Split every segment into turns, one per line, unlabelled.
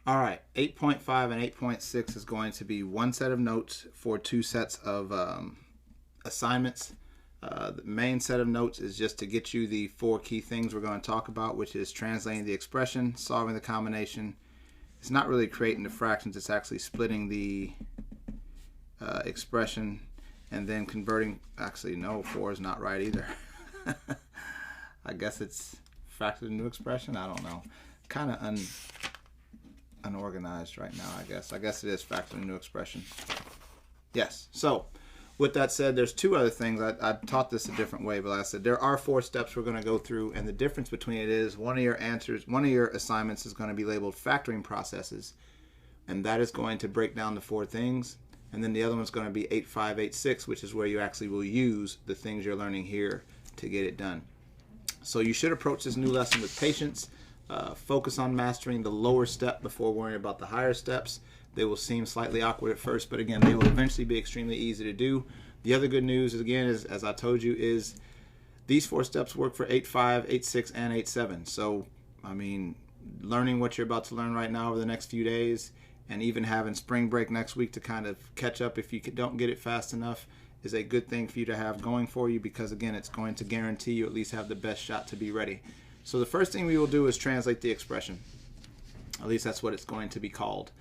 All right, 8.5 and 8.6 is going to be one set of notes for two sets of assignments. The main set of notes is just to get you the four key things we're going to talk about, which is translating the expression, solving the combination. It's not really creating the fractions, it's actually splitting the expression and then converting. Actually, no, 4 is not right either. I guess it's factored into expression. I don't know. Kind of unorganized right now, I guess. I guess it is factored into expression. Yes. So with that said, there's two other things. I taught this a different way, but like I said, there are 4 steps we're going to go through, and the difference between it is one of your assignments is going to be labeled factoring processes, and that is going to break down the 4 things, and then the other one's going to be 8.5, 8.6, which is where you actually will use the things you're learning here to get it done. So you should approach this new lesson with patience. Focus on mastering the lower step before worrying about the higher steps. They will seem slightly awkward at first, but again, they will eventually be extremely easy to do. The other good news, again, is, as I told you, is these 4 steps work for 8.5, 8.6, and 8.7. So, I mean, learning what you're about to learn right now over the next few days, and even having spring break next week to kind of catch up if you don't get it fast enough, is a good thing for you to have going for you, because, again, it's going to guarantee you at least have the best shot to be ready. So the first thing we will do is translate the expression. At least that's what it's going to be called.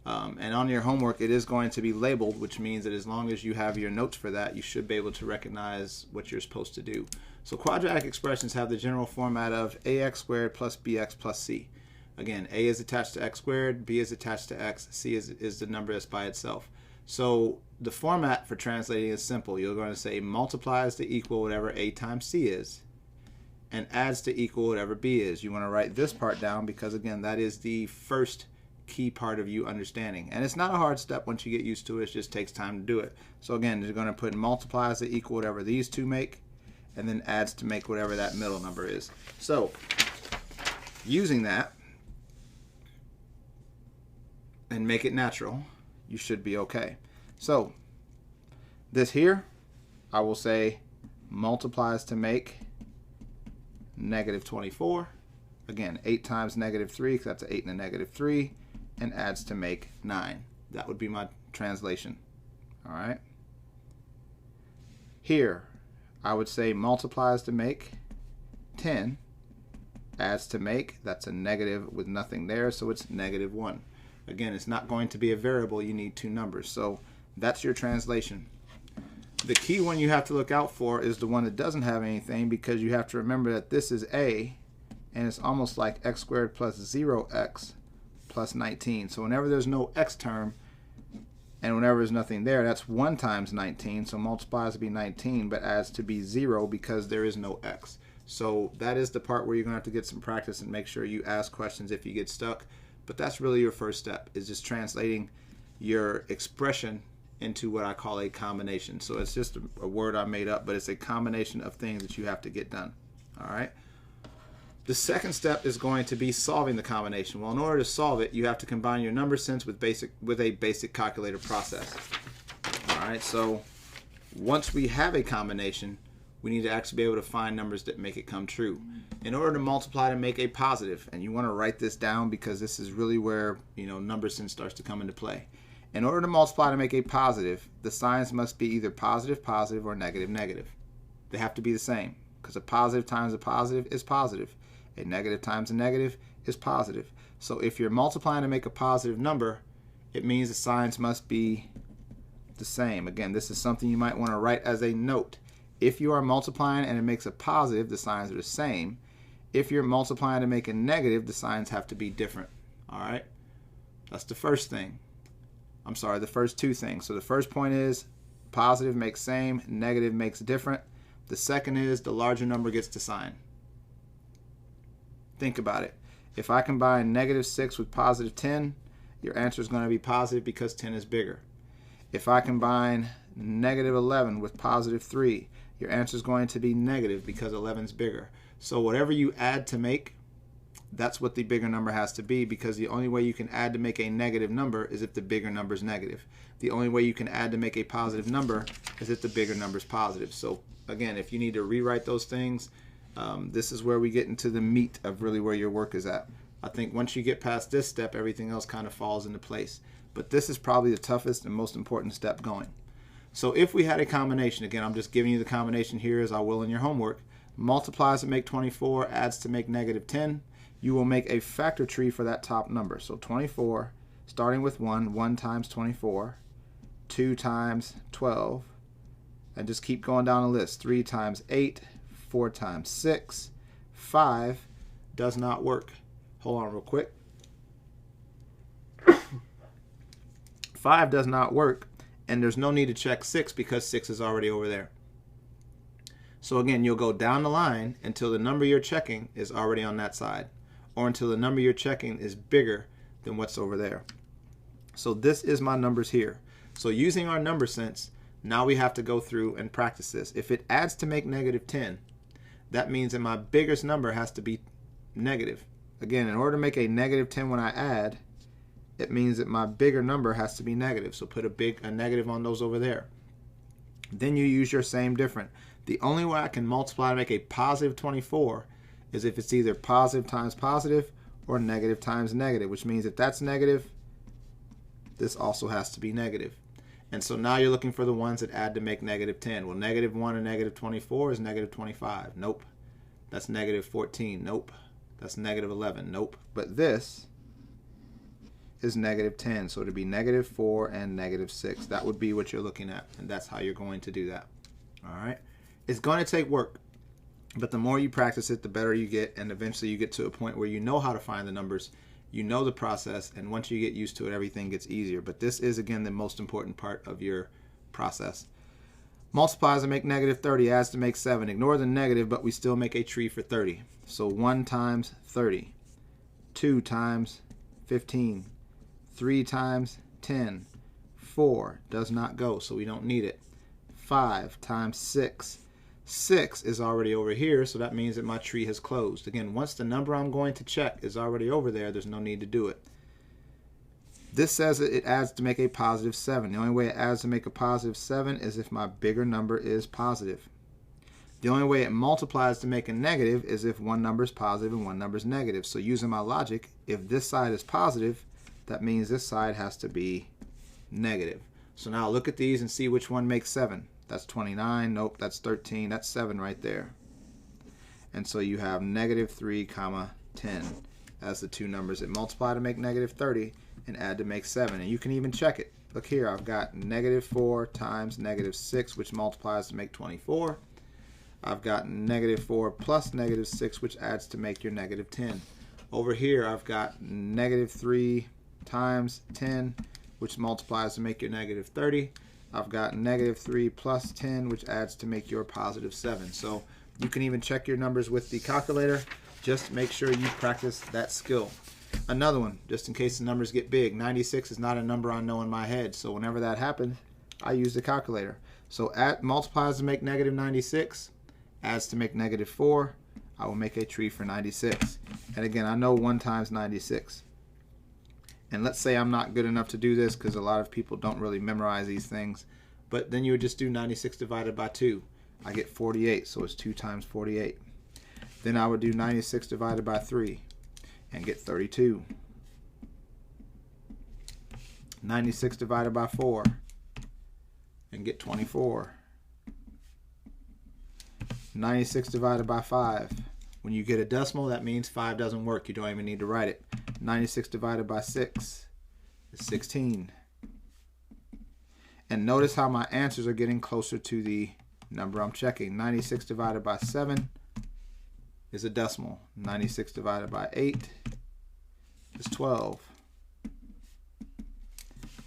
And on your homework, it is going to be labeled, which means that as long as you have your notes for that, you should be able to recognize what you're supposed to do. So quadratic expressions have the general format of ax squared plus bx plus c. Again, a is attached to x squared, b is attached to x, c is the number that's by itself. So the format for translating is simple. You're going to say multiplies to equal whatever a times c is, and adds to equal whatever b is. You want to write this part down because, again, that is the first key part of you understanding. And it's not a hard step once you get used to it. It just takes time to do it. So again, you're going to put multiplies to equal whatever these two make, and then adds to make whatever that middle number is. So using that and make it natural, you should be okay. So this here, I will say multiplies to make negative 24. Again, 8 times negative 3, because that's an 8 and a negative 3, and adds to make 9. That would be my translation. All right. Here, I would say multiplies to make 10, adds to make, that's a negative with nothing there, so it's negative 1. Again, it's not going to be a variable. You need 2 numbers. So that's your translation. The key one you have to look out for is the one that doesn't have anything, because you have to remember that this is a, and it's almost like x squared plus 0x plus 19. So whenever there's no x term, and whenever there's nothing there, that's 1 times 19. So multiplies to be 19, but adds to be 0 because there is no x. So that is the part where you're going to have to get some practice and make sure you ask questions if you get stuck. But that's really your first step, is just translating your expression into what I call a combination. So it's just a word I made up, but it's a combination of things that you have to get done. All right. The second step is going to be solving the combination. Well, in order to solve it, you have to combine your number sense with a basic calculator process. All right. So once we have a combination, we need to actually be able to find numbers that make it come true. In order to multiply to make a positive, and you want to write this down because this is really where, number sense starts to come into play. In order to multiply to make a positive, the signs must be either positive, positive, or negative, negative. They have to be the same, because a positive times a positive is positive. A negative times a negative is positive. So if you're multiplying to make a positive number, it means the signs must be the same. Again, this is something you might want to write as a note. If you are multiplying and it makes a positive, the signs are the same. If you're multiplying to make a negative, the signs have to be different. All right? That's the first thing. I'm sorry, the first 2 things. So the first point is positive makes same, negative makes different. The second is the larger number gets the sign. Think about it. If I combine negative 6 with positive 10, your answer is going to be positive because 10 is bigger. If I combine negative 11 with positive 3, your answer is going to be negative because 11 is bigger. So whatever you add to make, that's what the bigger number has to be, because the only way you can add to make a negative number is if the bigger number is negative. The only way you can add to make a positive number is if the bigger number is positive. So again, if you need to rewrite those things, this is where we get into the meat of really where your work is at. I think once you get past this step, everything else kind of falls into place. But this is probably the toughest and most important step going. So if we had a combination, again, I'm just giving you the combination here as I will in your homework. Multiplies to make 24, adds to make -10. You will make a factor tree for that top number. So 24, starting with 1 times 24, 2 times 12, and just keep going down the list. 3 times 8, 4 times 6, 5 does not work. Hold on real quick. 5 does not work, and there's no need to check 6 because 6 is already over there. So again, you'll go down the line until the number you're checking is already on that side, or until the number you're checking is bigger than what's over there. So this is my numbers here. So using our number sense, now we have to go through and practice this. If it adds to make -10, that means that my biggest number has to be negative. Again, in order to make a -10 when I add, it means that my bigger number has to be negative. So put a negative on those over there. Then you use your same different. The only way I can multiply to make a positive 24 is if it's either positive times positive or negative times negative, which means if that's negative, this also has to be negative. And so now you're looking for the ones that add to make -10. Well, -1 and -24 is -25. Nope. That's -14. Nope. That's -11. Nope. But this is -10. So it'd be -4 and -6. That would be what you're looking at. And that's how you're going to do that. All right. It's going to take work. But the more you practice it, the better you get. And eventually you get to a point where you know how to find the numbers. You know the process, and once you get used to it, everything gets easier. But this is, again, the most important part of your process. Multiplies to make -30, adds to make 7. Ignore the negative, but we still make a tree for 30. So 1 times 30, 2 times 15, 3 times 10, 4 does not go, so we don't need it. 5 times 6. 6 is already over here, so that means that my tree has closed. Again, once the number I'm going to check is already over there, there's no need to do it. This says that it adds to make a positive 7. The only way it adds to make a positive 7 is if my bigger number is positive. The only way it multiplies to make a negative is if one number is positive and one number is negative. So using my logic, if this side is positive, that means this side has to be negative. So now look at these and see which one makes 7. That's 29. Nope, that's 13. That's 7 right there. And so you have -3, 10 as the two numbers that multiply to make -30 and add to make 7. And you can even check it. Look here, I've got -4 times -6, which multiplies to make 24. I've got -4 plus -6, which adds to make your -10. Over here, I've got -3 times 10, which multiplies to make your -30. I've got -3 plus 10, which adds to make your positive 7. So you can even check your numbers with the calculator. Just make sure you practice that skill. Another one, just in case the numbers get big. 96 is not a number I know in my head. So whenever that happens, I use the calculator. So multiplies to make -96, adds to make -4. I will make a tree for 96. And again, I know 1 times 96. And let's say I'm not good enough to do this because a lot of people don't really memorize these things. But then you would just do 96 divided by 2. I get 48, so it's 2 times 48. Then I would do 96 divided by 3 and get 32. 96 divided by 4 and get 24. 96 divided by 5. When you get a decimal, that means 5 doesn't work. You don't even need to write it. 96 divided by 6 is 16. And notice how my answers are getting closer to the number I'm checking. 96 divided by 7 is a decimal. 96 divided by 8 is 12.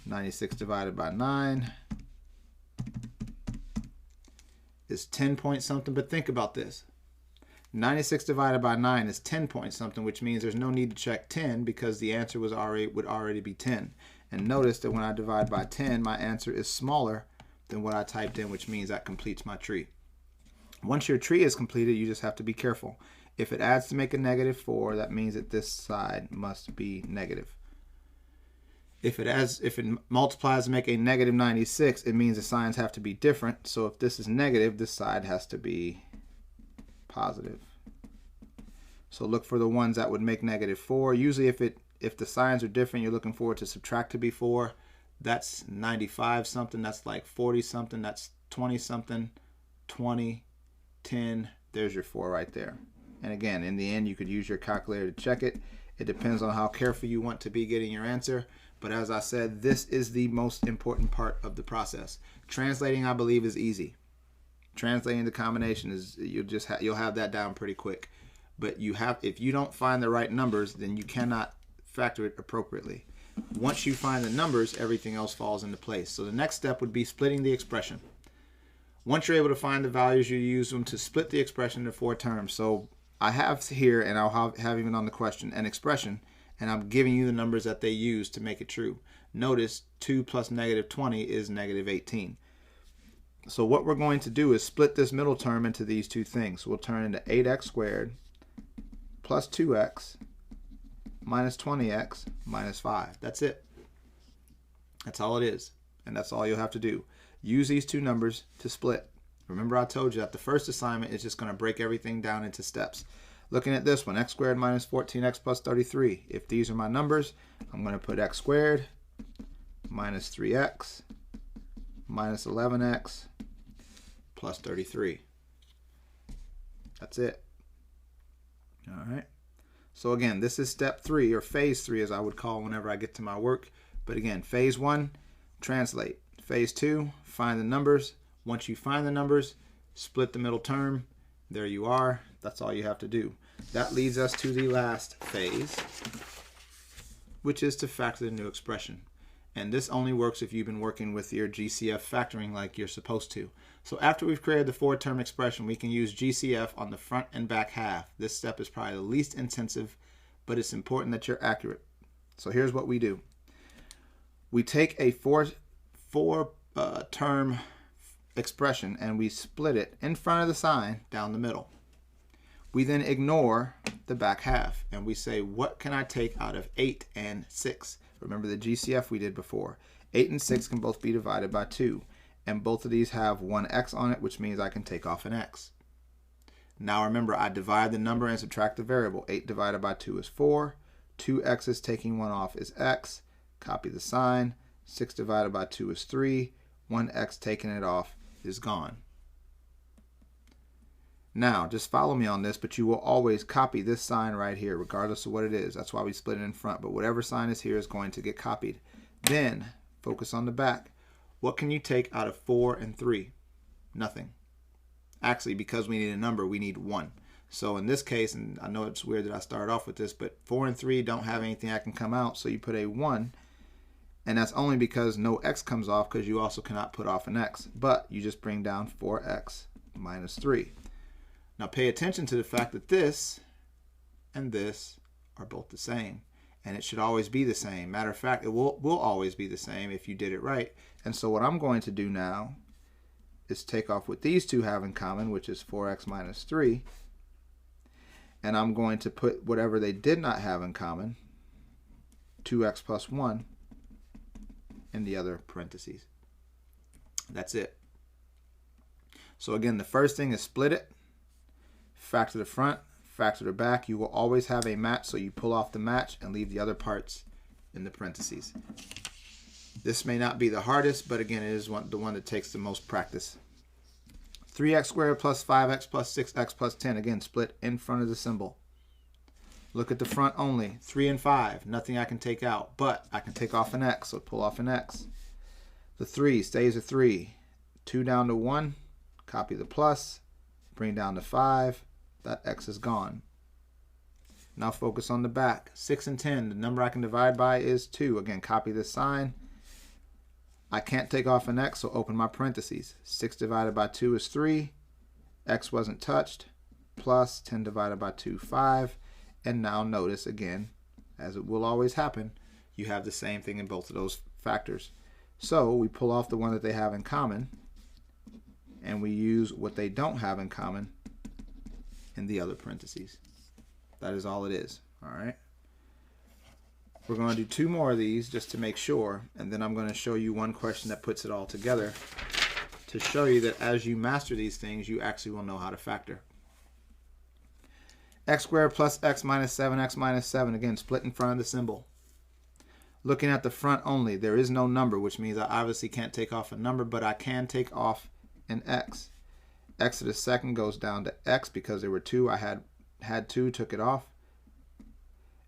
96 divided by 9 is 10 point something. But think about this. 96 divided by 9 is 10 point something, which means there's no need to check 10 because the answer would already be 10. And notice that when I divide by 10, my answer is smaller than what I typed in, which means that completes my tree. Once your tree is completed, you just have to be careful. If it adds to make a -4, that means that this side must be negative. If it multiplies to make a -96, it means the signs have to be different. So if this is negative, this side has to be positive. So look for the ones that would make -4. Usually if the signs are different, you're looking for it to subtract to be 4. That's 95 something, that's like 40 something, that's 20 something, 20, 10, there's your 4 right there. And again, in the end, you could use your calculator to check it. It depends on how careful you want to be getting your answer. But as I said, this is the most important part of the process. Translating, I believe, is easy. Translating the combination is, you'll have that down pretty quick. But if you don't find the right numbers, then you cannot factor it appropriately. Once you find the numbers, everything else falls into place. So the next step would be splitting the expression. Once you're able to find the values, you use them to split the expression into 4 terms. So I have here, and I'll have even on the question, an expression, and I'm giving you the numbers that they use to make it true. Notice 2 plus -20 is -18. So what we're going to do is split this middle term into these two things. So we'll turn into 8x squared plus 2x minus 20x minus 5. That's it. That's all it is. And that's all you'll have to do. Use these two numbers to split. Remember, I told you that the first assignment is just going to break everything down into steps. Looking at this one, x squared minus 14x plus 33. If these are my numbers, I'm going to put x squared minus 3x minus 11x plus 33. That's it. All right. So again, this is step 3, or phase 3 as I would call whenever I get to my work. But again, phase 1, translate. Phase 2, find the numbers. Once you find the numbers, split the middle term. There you are. That's all you have to do. That leads us to the last phase, which is to factor the new expression. And this only works if you've been working with your GCF factoring like you're supposed to. So after we've created the 4-term expression, we can use GCF on the front and back half. This step is probably the least intensive, but it's important that you're accurate. So here's what we do. We take a four-term expression and we split it in front of the sign down the middle. We then ignore the back half and we say, what can I take out of 8 and 6? Remember the GCF we did before. 8 and 6 can both be divided by 2. And both of these have one x on it, which means I can take off an x. Now remember, I divide the number and subtract the variable. 8 divided by 2 is 4. 2x's taking 1 off is x. Copy the sign. 6 divided by 2 is 3. 1x taking it off is gone. Now, just follow me on this, but you will always copy this sign right here, regardless of what it is. That's why we split it in front. But whatever sign is here is going to get copied. Then, focus on the back. What can you take out of 4 and 3? Nothing. Actually, because we need a number, we need 1. So in this case, and I know it's weird that I started off with this, but 4 and 3 don't have anything that can come out, so you put a 1. And that's only because no x comes off, because you also cannot put off an x. But you just bring down 4x minus 3. Now pay attention to the fact that this and this are both the same. And it should always be the same. Matter of fact, it will always be the same if you did it right. And so what I'm going to do now is take off what these two have in common, which is 4x minus 3. And I'm going to put whatever they did not have in common, 2x plus 1, in the other parentheses. That's it. So again, the first thing is split it. Factor the front, factor the back. You will always have a match, so you pull off the match and leave the other parts in the parentheses. This may not be the hardest, but again, it is the one that takes the most practice. 3x squared plus 5x plus 6x plus 10. Again, split in front of the symbol. Look at the front only. 3 and 5. Nothing I can take out, but I can take off an x, so pull off an x. The 3 stays a 3. 2 down to 1. Copy the plus. Bring down to 5. That x is gone. Now focus on the back. 6 and 10. The number I can divide by is 2. Again, copy this sign. I can't take off an x, so open my parentheses. 6 divided by 2 is 3. X wasn't touched. Plus 10 divided by 2, 5. And now notice again, as it will always happen, you have the same thing in both of those factors. So we pull off the one that they have in common, and we use what they don't have in common in the other parentheses. That is all it is. All right. We're going to do 2 more of these just to make sure, and then I'm going to show you one question that puts it all together to show you that as you master these things, you actually will know how to factor. X squared plus x minus 7, again, split in front of the symbol. Looking at the front only, there is no number, which means I obviously can't take off a number, but I can take off an x. X to the second goes down to x because there were 2. I had 2, took it off.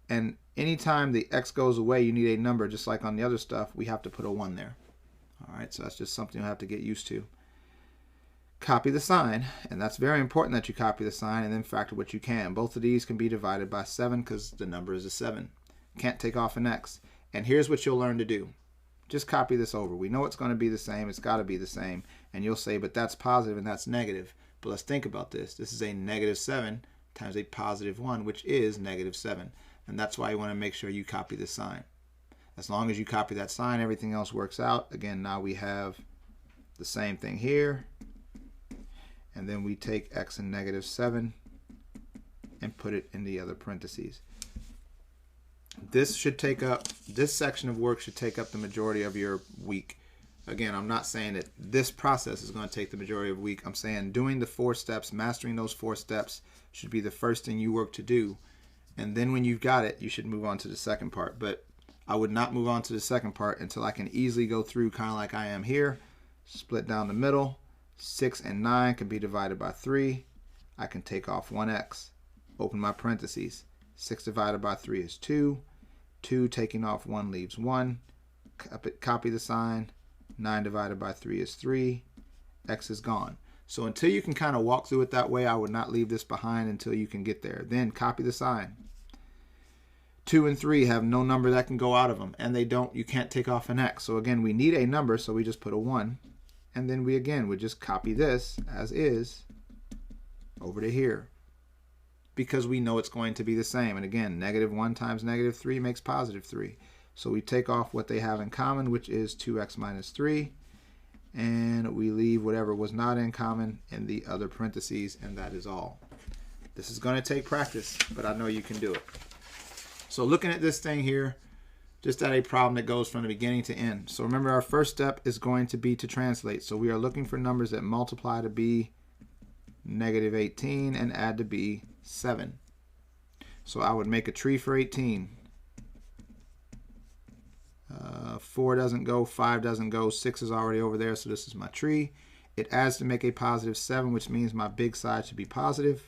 And anytime the x goes away, you need a number, just like on the other stuff, we have to put a 1 there. All right, so that's just something you'll have to get used to. Copy the sign, and that's very important that you copy the sign and then factor what you can. Both of these can be divided by 7 because the number is a 7. Can't take off an x. And here's what you'll learn to do. Just copy this over. We know it's going to be the same. It's got to be the same. And you'll say, but that's positive and that's negative. But let's think about this. This is a negative 7 times a positive 1, which is negative 7. And that's why you want to make sure you copy the sign. As long as you copy that sign, everything else works out. Again, now we have the same thing here. And then we take x and negative 7 and put it in the other parentheses. This section of work should take up the majority of your week. Again, I'm not saying that this process is going to take the majority of the week. I'm saying doing the 4 steps, mastering those 4 steps should be the first thing you work to do. And then when you've got it, you should move on to the second part. But I would not move on to the second part until I can easily go through kind of like I am here. Split down the middle. 6 and 9 can be divided by 3. I can take off 1x. Open my parentheses. 6 divided by 3 is 2. 2 taking off 1 leaves 1. Copy the sign. 9 divided by 3 is 3. X is gone. So until you can kind of walk through it that way, I would not leave this behind until you can get there. Then copy the sign. 2 and 3 have no number that can go out of them. And you can't take off an x. So again, we need a number, so we just put a 1. And then we again would just copy this as is over to here, because we know it's going to be the same. And again, negative 1 times negative 3 makes positive 3. So we take off what they have in common, which is 2x minus 3. And we leave whatever was not in common in the other parentheses, and that is all. This is going to take practice, but I know you can do it. So looking at this thing here, just at a problem that goes from the beginning to end. So remember, our first step is going to be to translate. So we are looking for numbers that multiply to be negative 18 and add to be 7. So I would make a tree for 18. 4 doesn't go, 5 doesn't go, 6 is already over there, so this is my tree. It adds to make a positive 7, which means my big side should be positive.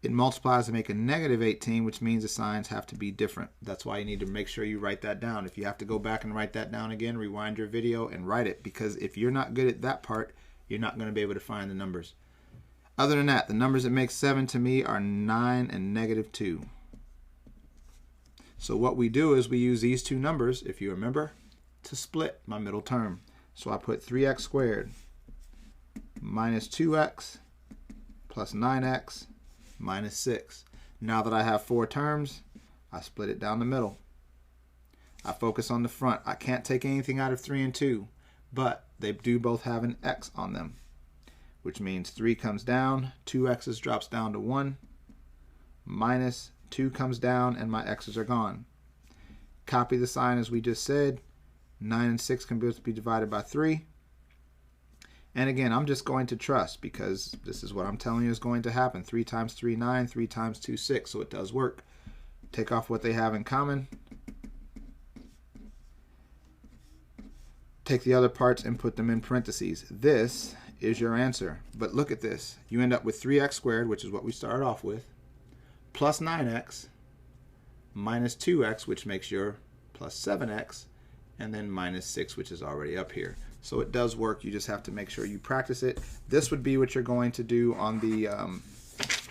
It multiplies to make a negative 18, which means the signs have to be different. That's why you need to make sure you write that down. If you have to go back and write that down again, rewind your video and write it, because if you're not good at that part, you're not going to be able to find the numbers. Other than that, the numbers that make 7 to me are 9 and negative 2. So what we do is we use these two numbers, if you remember, to split my middle term. So I put 3x squared minus 2x plus 9x minus 6. Now that I have 4 terms, I split it down the middle. I focus on the front. I can't take anything out of 3 and 2, but they do both have an x on them, which means 3 comes down, 2x's drops down to 1, minus 2 comes down, and my x's are gone. Copy the sign as we just said. 9 and 6 can both be divided by 3. And again, I'm just going to trust, because this is what I'm telling you is going to happen. 3 times 3, 9. 3 times 2, 6. So it does work. Take off what they have in common. Take the other parts and put them in parentheses. This is your answer. But look at this. You end up with 3x squared, which is what we started off with, plus 9x, minus 2x, which makes your plus 7x, and then minus 6, which is already up here. So it does work. You just have to make sure you practice it. This would be what you're going to do on the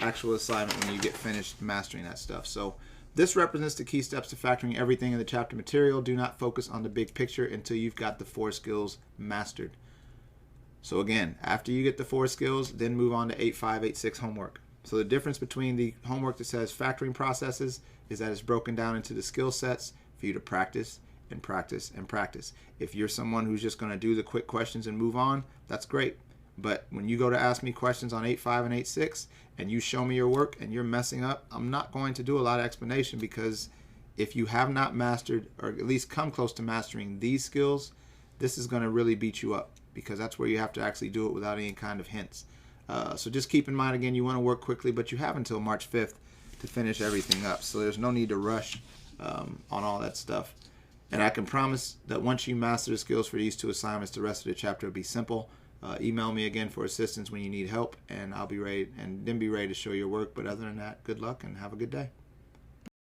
actual assignment when you get finished mastering that stuff. So this represents the key steps to factoring everything in the chapter material. Do not focus on the big picture until you've got the 4 skills mastered. So again, after you get the 4 skills, then move on to 8.5, 8.6 homework. So the difference between the homework that says factoring processes is that it's broken down into the skill sets for you to practice and practice and practice. If you're someone who's just going to do the quick questions and move on, that's great. But when you go to ask me questions on 8.5 and 8.6 and you show me your work and you're messing up, I'm not going to do a lot of explanation, because if you have not mastered, or at least come close to mastering these skills, this is going to really beat you up, because that's where you have to actually do it without any kind of hints. So just keep in mind, again, you want to work quickly, but you have until March 5th to finish everything up. So there's no need to rush on all that stuff. And I can promise that once you master the skills for these 2 assignments, the rest of the chapter will be simple. Email me again for assistance when you need help, and I'll be ready to show your work. But other than that, good luck and have a good day.